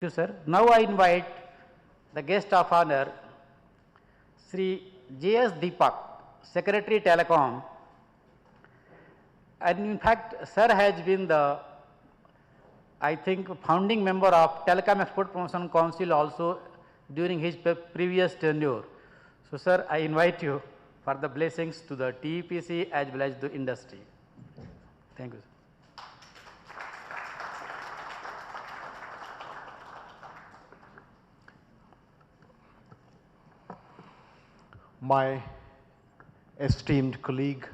Thank you, sir. Now I invite the guest of honor, Sri J S Deepak, Secretary Telecom. And in fact, sir has been the, I think, founding member of Telecom Export Promotion Council also during his previous tenure. So, sir, I invite you for the blessings to the TEPC as well as the industry. Thank you, sir. My esteemed colleague,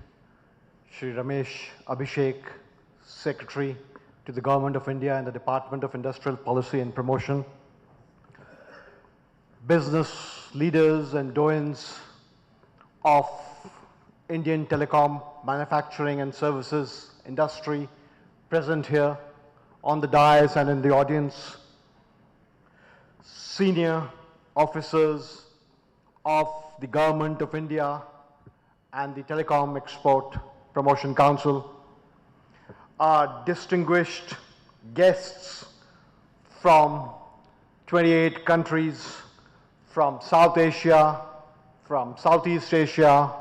Shri Ramesh Abhishek, Secretary to the Government of India and the Department of Industrial Policy and Promotion, business leaders and doyens of Indian telecom manufacturing and services industry present here on the dais and in the audience, senior officers of the Government of India and the Telecom Export Promotion Council, our distinguished guests from 28 countries, from South Asia, from Southeast Asia,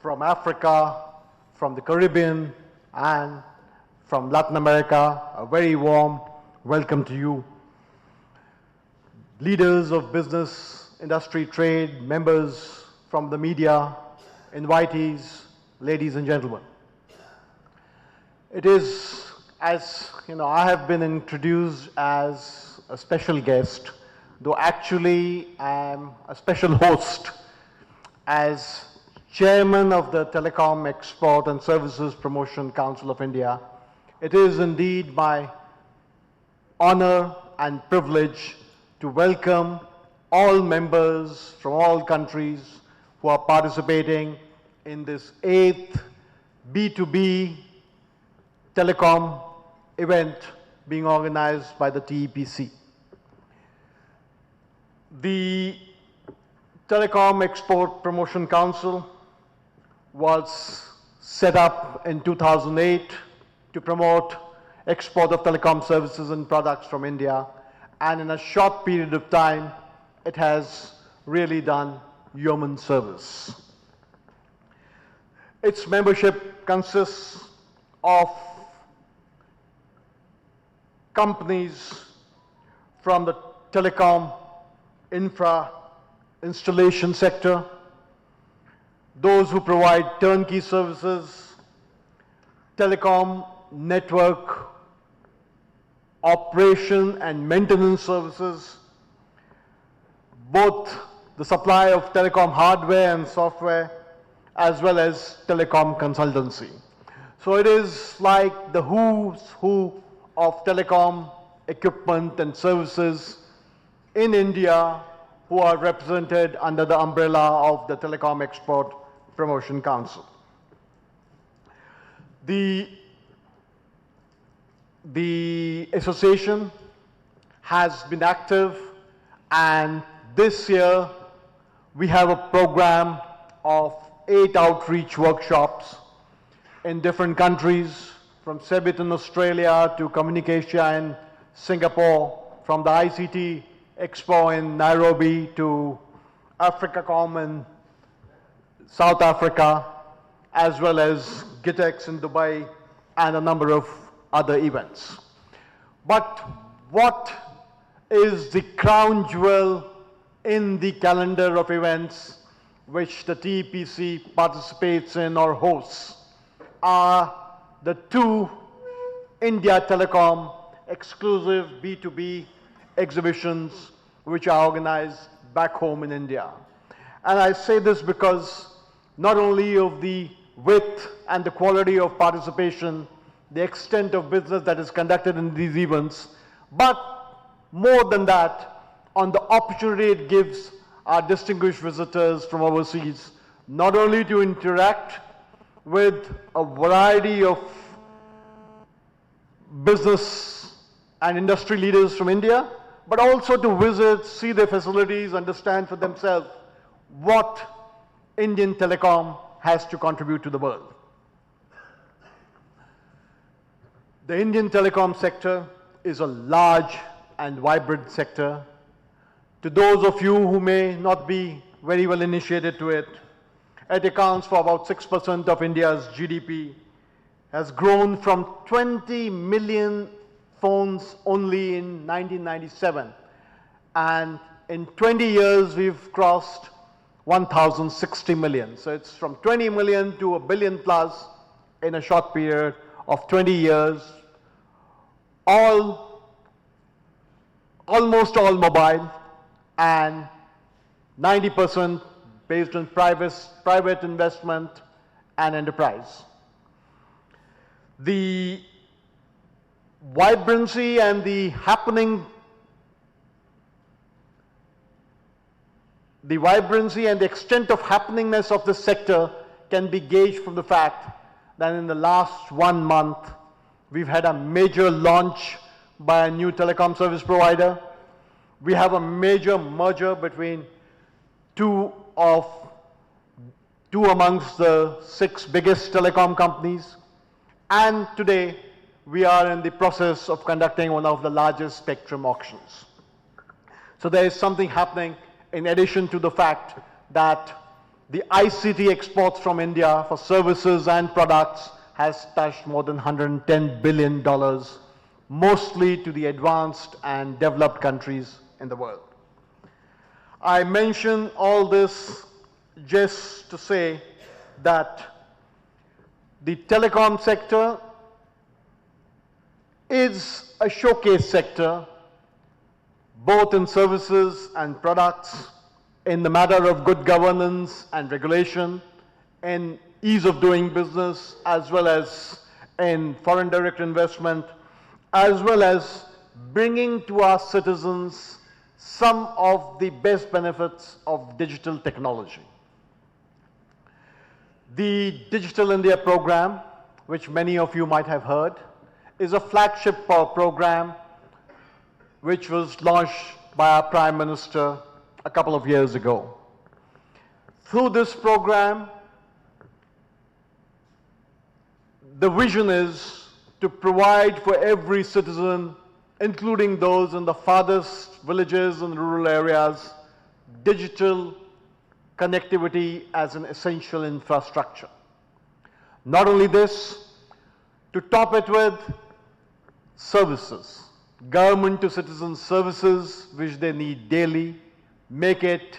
from Africa, from the Caribbean, and from Latin America, a very warm welcome to you. Leaders of business, industry, trade, members from the media, invitees, ladies and gentlemen. It is, as you know, I have been introduced as a special guest, though actually I am a special host as chairman of the Telecom Export and Services Promotion Council of India. It is indeed my honor and privilege to welcome all members from all countries who are participating in this 8th B2B telecom event being organized by the TEPC. The Telecom Export Promotion Council was set up in 2008 to promote export of telecom services and products from India, and in a short period of time it has really done yeoman service. Its membership consists of companies from the telecom infra installation sector, those who provide turnkey services, telecom network operation and maintenance services, both the supply of telecom hardware and software, as well as telecom consultancy. So it is like the who's who of telecom equipment and services in India who are represented under the umbrella of the Telecom Export Promotion Council. The association has been active, and this year we have a program of 8 outreach workshops in different countries, from CEBIT in Australia to Communicatia in Singapore, from the ICT Expo in Nairobi to AfricaCom in South Africa, as well as GITEX in Dubai and a number of other events. But what is the crown jewel in the calendar of events which the TEPC participates in or hosts are the 2 India Telecom exclusive B2B exhibitions which are organized back home in India. And I say this because not only of the width and the quality of participation, the extent of business that is conducted in these events, but more than that, on the opportunity it gives our distinguished visitors from overseas, not only to interact with a variety of business and industry leaders from India, but also to visit, see their facilities, understand for themselves what Indian telecom has to contribute to the world. The Indian telecom sector is a large and vibrant sector. To those of you who may not be very well initiated to it, it accounts for about 6% of India's GDP, has grown from 20 million phones only in 1997, and in 20 years we've crossed 1,060 million. So it's from 20 million to a billion plus in a short period of 20 years, almost all mobile, and 90% based on private investment and enterprise. The vibrancy and the extent of happeningness of this sector can be gauged from the fact that in the last 1 month, we've had a major launch by a new telecom service provider. We have a major merger between two amongst the 6 biggest telecom companies. And today, we are in the process of conducting one of the largest spectrum auctions. So there is something happening in addition to the fact that the ICT exports from India for services and products has touched more than $110 billion, mostly to the advanced and developed countries in the world. I mention all this just to say that the telecom sector is a showcase sector, both in services and products, in the matter of good governance and regulation, in ease of doing business, as well as in foreign direct investment, as well as bringing to our citizens some of the best benefits of digital technology. The Digital India program, which many of you might have heard, is a flagship program which was launched by our Prime Minister a couple of years ago. Through this program, the vision is to provide for every citizen, including those in the farthest villages and rural areas, digital connectivity as an essential infrastructure. Not only this, to top it with services, government to citizen services which they need daily, make it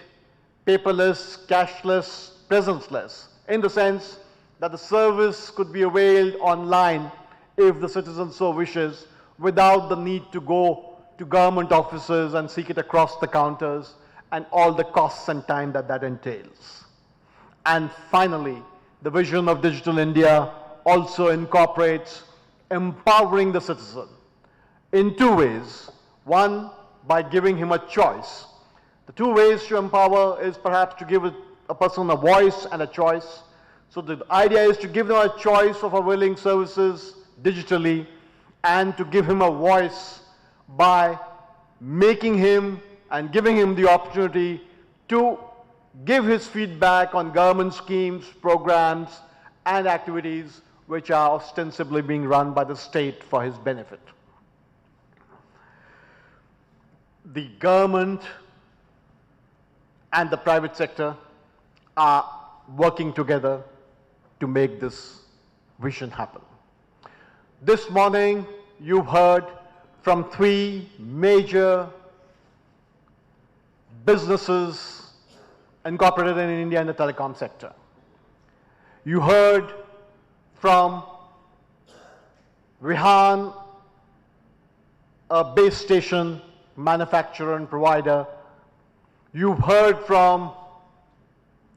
paperless, cashless, presenceless, in the sense that the service could be availed online if the citizen so wishes, without the need to go to government offices and seek it across the counters and all the costs and time that that entails. And finally, the vision of Digital India also incorporates empowering the citizen in 2 ways. One, by giving him a choice. The 2 ways to empower is perhaps to give a person a voice and a choice. So the idea is to give them a choice of availing services digitally, and to give him a voice by making him and giving him the opportunity to give his feedback on government schemes, programs, and activities which are ostensibly being run by the state for his benefit. The government and the private sector are working together to make this vision happen. This morning, you've heard from 3 major businesses incorporated in India in the telecom sector. You heard from Rihan, a base station manufacturer and provider. You've heard from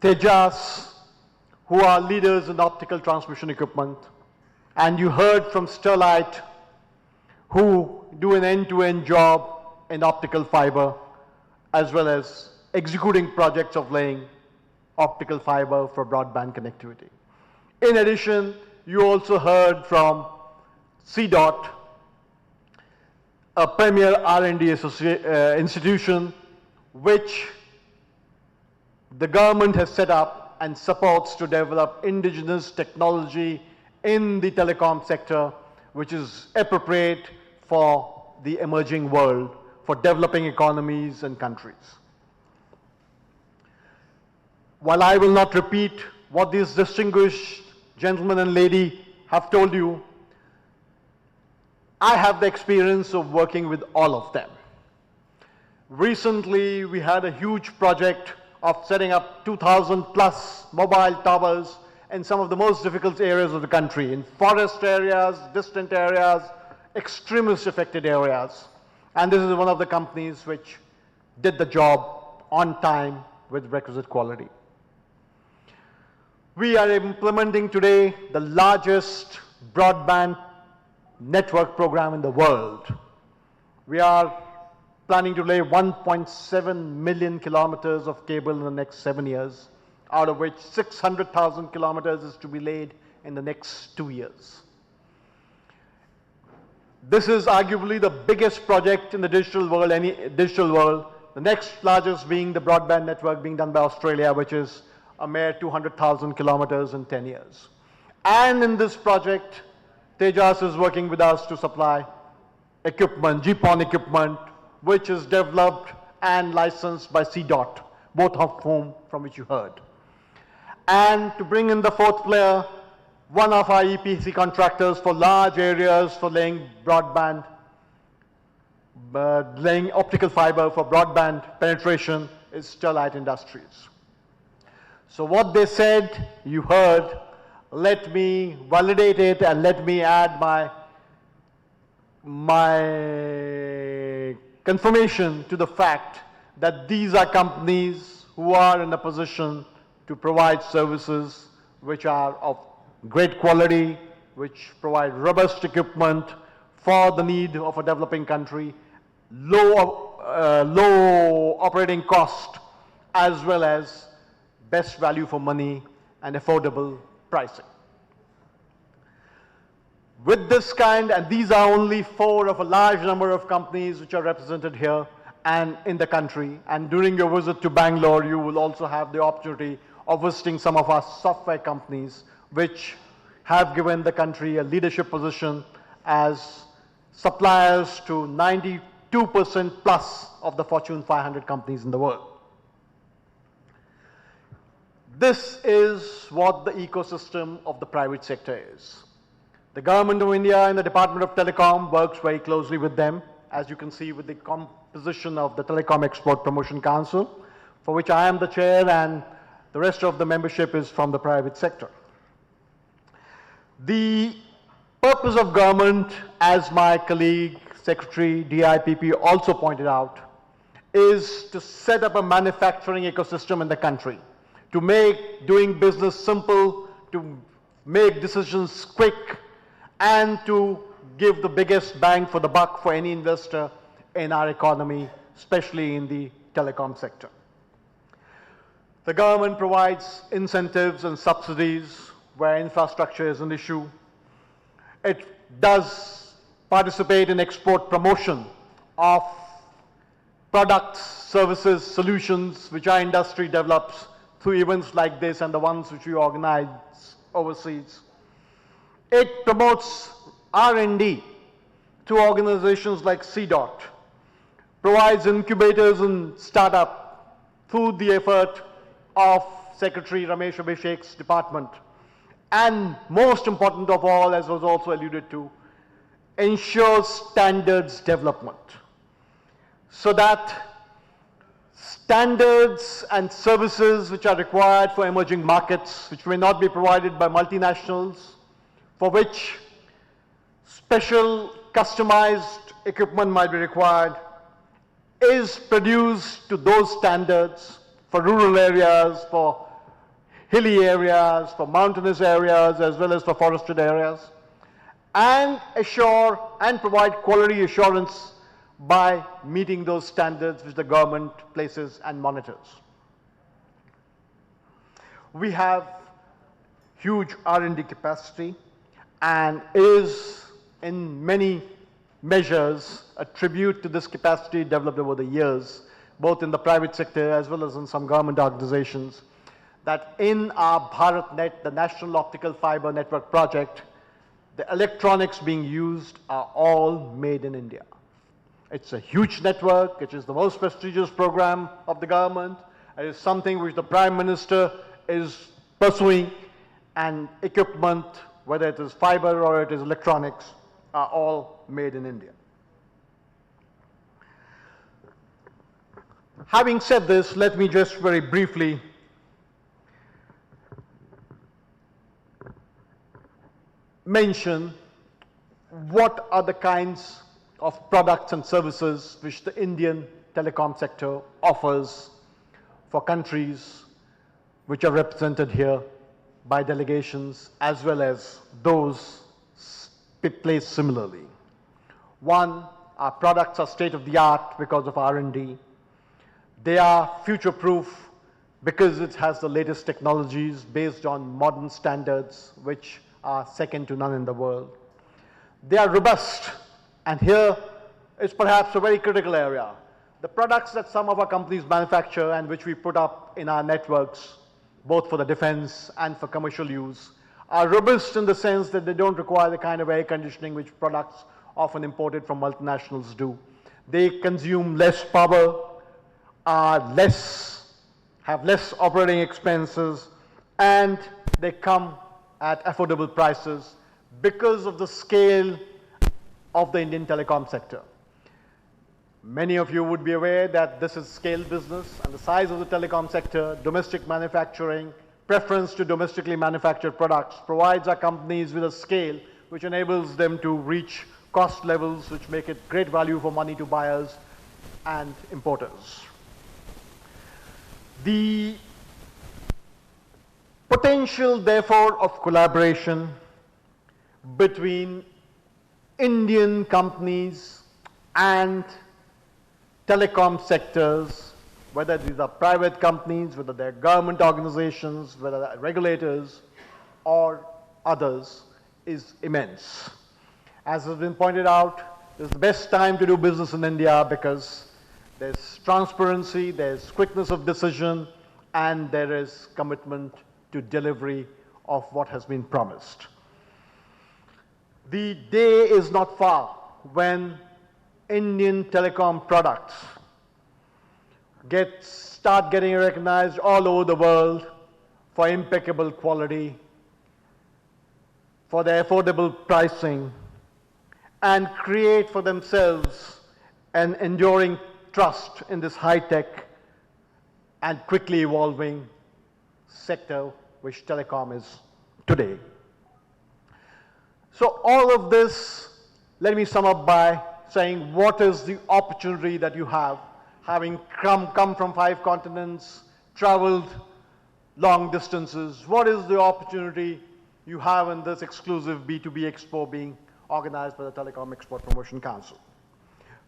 Tejas, who are leaders in optical transmission equipment. And you heard from Sterlite, who do an end-to-end job in optical fiber, as well as executing projects of laying optical fiber for broadband connectivity. In addition, you also heard from CDOT, a premier R&D institution which the government has set up and supports to develop indigenous technology in the telecom sector, which is appropriate for the emerging world, for developing economies and countries. While I will not repeat what these distinguished gentlemen and lady have told you, I have the experience of working with all of them. Recently, we had a huge project of setting up 2,000 plus mobile towers in some of the most difficult areas of the country, in forest areas, distant areas, extremist affected areas. And this is one of the companies which did the job on time with requisite quality. We are implementing today the largest broadband network program in the world. We are planning to lay 1.7 million kilometers of cable in the next 7 years, out of which 600,000 kilometers is to be laid in the next 2 years. This is arguably the biggest project in the digital world, the next largest being the broadband network being done by Australia, which is a mere 200,000 kilometers in 10 years. And in this project, Tejas is working with us to supply equipment, GPON equipment, which is developed and licensed by CDOT, both of whom from which you heard. And to bring in the fourth player, one of our EPC contractors for large areas for laying broadband, laying optical fiber for broadband penetration is Sterlite Industries. So what they said, you heard. Let me validate it and let me add my confirmation to the fact that these are companies who are in a position to provide services which are of great quality, which provide robust equipment for the need of a developing country, low operating cost, as well as best value for money and affordable pricing. With this kind, and these are only 4 of a large number of companies which are represented here and in the country, and during your visit to Bangalore, you will also have the opportunity of visiting some of our software companies which have given the country a leadership position as suppliers to 92% plus of the Fortune 500 companies in the world. This is what the ecosystem of the private sector is. The Government of India and the Department of Telecom works very closely with them, as you can see with the composition of the Telecom Export Promotion Council, for which I am the chair and the rest of the membership is from the private sector. The purpose of government, as my colleague, Secretary DIPP also pointed out, is to set up a manufacturing ecosystem in the country, to make doing business simple, to make decisions quick, and to give the biggest bang for the buck for any investor in our economy, especially in the telecom sector. The government provides incentives and subsidies where infrastructure is an issue. It does participate in export promotion of products, services, solutions which our industry develops through events like this and the ones which we organize overseas. It promotes R&D through organizations like CDOT, provides incubators and startup through the effort of Secretary Ramesh Abhishek's department. And most important of all, as was also alluded to, ensures standards development so that standards and services which are required for emerging markets, which may not be provided by multinationals, for which special customized equipment might be required, is produced to those standards for rural areas, for hilly areas, for mountainous areas, as well as for forested areas, and assure and provide quality assurance by meeting those standards which the government places and monitors. We have huge R&D capacity and is in many measures a tribute to this capacity developed over the years, both in the private sector as well as in some government organizations, that in our BharatNet, the National Optical Fiber Network project, the electronics being used are all made in India. It's a huge network. It is the most prestigious program of the government. It is something which the Prime Minister is pursuing, and equipment, whether it is fiber or it is electronics, are all made in India. Having said this, let me just very briefly mention what are the kinds of products and services which the Indian telecom sector offers for countries which are represented here by delegations, as well as those placed similarly. One, our products are state-of-the-art because of R&D. They are future-proof because it has the latest technologies based on modern standards which are second to none in the world. They are robust, and here is perhaps a very critical area. The products that some of our companies manufacture and which we put up in our networks, both for the defense and for commercial use, are robust in the sense that they don't require the kind of air conditioning which products often imported from multinationals do. They consume less power, have less operating expenses, and they come at affordable prices because of the scale of the Indian telecom sector. Many of you would be aware that this is scale business, and the size of the telecom sector, domestic manufacturing, preference to domestically manufactured products provides our companies with a scale which enables them to reach cost levels which make it great value for money to buyers and importers. The potential, therefore, of collaboration between Indian companies and telecom sectors, whether these are private companies, whether they're government organizations, whether they're regulators or others, is immense. As has been pointed out, this is the best time to do business in India because there's transparency, there's quickness of decision, and there is commitment to delivery of what has been promised. The day is not far when Indian telecom products start getting recognized all over the world for impeccable quality, for their affordable pricing, and create for themselves an enduring trust in this high-tech and quickly evolving sector which telecom is today. So all of this, let me sum up by saying what is the opportunity that you have, having come from 5 continents, traveled long distances. What is the opportunity you have in this exclusive B2B Expo being organized by the Telecom Export Promotion Council?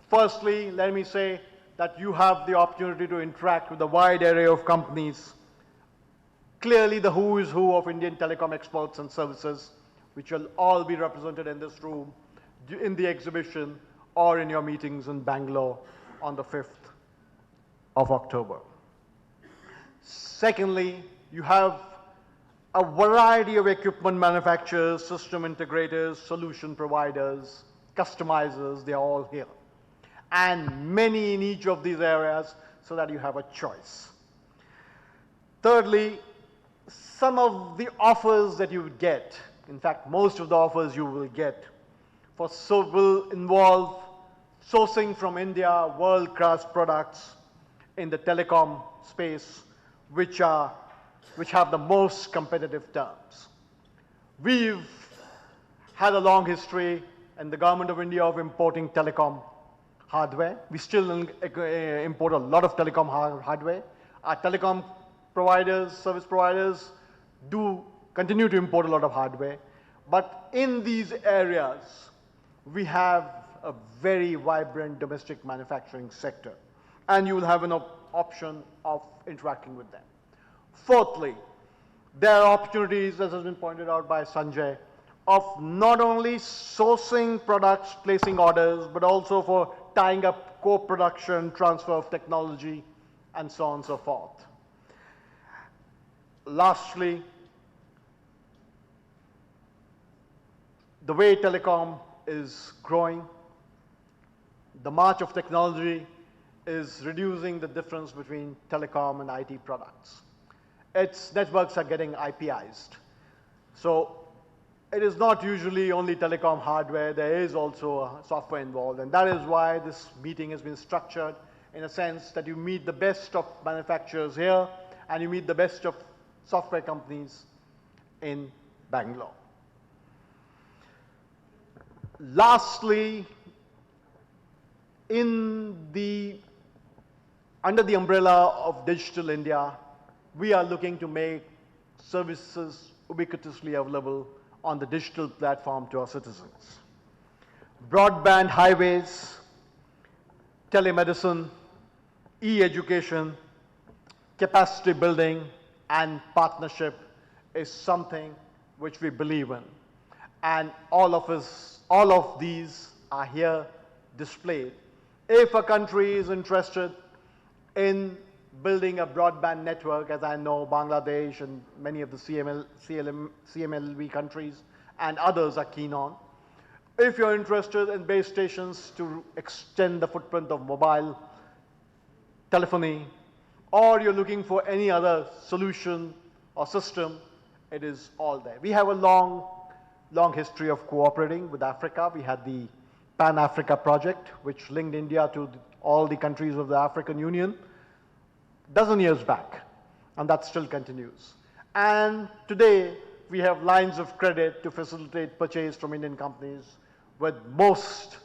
Firstly, let me say that you have the opportunity to interact with a wide array of companies, clearly the who is who of Indian telecom exports and services, which will all be represented in this room, in the exhibition, or in your meetings in Bangalore on the 5th of October. Secondly, you have a variety of equipment manufacturers, system integrators, solution providers, customizers, they are all here. And many in each of these areas so that you have a choice. Thirdly, some of the offers that you get, in fact, most of the offers you will get, will involve sourcing from India world-class products in the telecom space, which have the most competitive terms. We've had a long history in the Government of India of importing telecom hardware. We still import a lot of telecom hardware. Our telecom providers, service providers do continue to import a lot of hardware. But in these areas, we have a very vibrant domestic manufacturing sector, and you will have an option of interacting with them. Fourthly, there are opportunities, as has been pointed out by Sanjay, of not only sourcing products, placing orders, but also for tying up co-production, transfer of technology, and so on and so forth. Lastly, the way telecom is growing, the march of technology is reducing the difference between telecom and IT products. Its networks are getting IPized. So it is not usually only telecom hardware, there is also software involved, and that is why this meeting has been structured in a sense that you meet the best of manufacturers here and you meet the best of software companies in Bangalore. Lastly, under the umbrella of Digital India, we are looking to make services ubiquitously available on the digital platform to our citizens. Broadband highways, telemedicine, e-education, capacity building, and partnership is something which we believe in. And all of these are here displayed. If a country is interested in building a broadband network, as I know Bangladesh and many of the CMLV countries and others are keen on. If you're interested in base stations to extend the footprint of mobile telephony, or you're looking for any other solution or system, it is all there. We have a long history of cooperating with Africa. We had the Pan-Africa project, which linked India to all the countries of the African Union dozen years back, and that still continues. And today, we have lines of credit to facilitate purchase from Indian companies with most